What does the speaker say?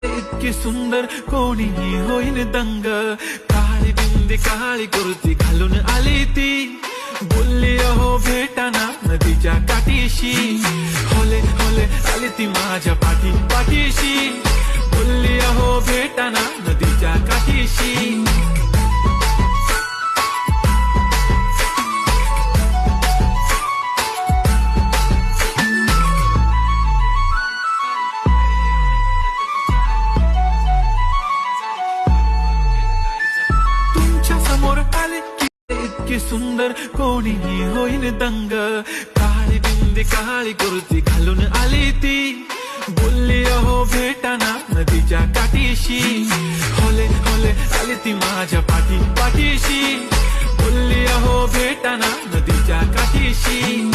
इतकी सुंदर कोणीही होईन दंग, काळी बिंदी काळी कुर्ती घालून आली ती, बोलली अहो भेटाना नदीच्या काठीशी, होले होले आली ती माझ्या पाठीशी, बोलली अहो भेटाना नदीच्या काठीशी. समोर आले की इतकी सुंदर कोणीही होईन दंग, काळी बिंदी काळी कुर्ती घालून आली ती, बोलली अहो भेटाना नदीच्या काठीशी, होले होले आली ती माझ्या पाठीशी, बोलली अहो भेटाना नदीच्या काठीशी.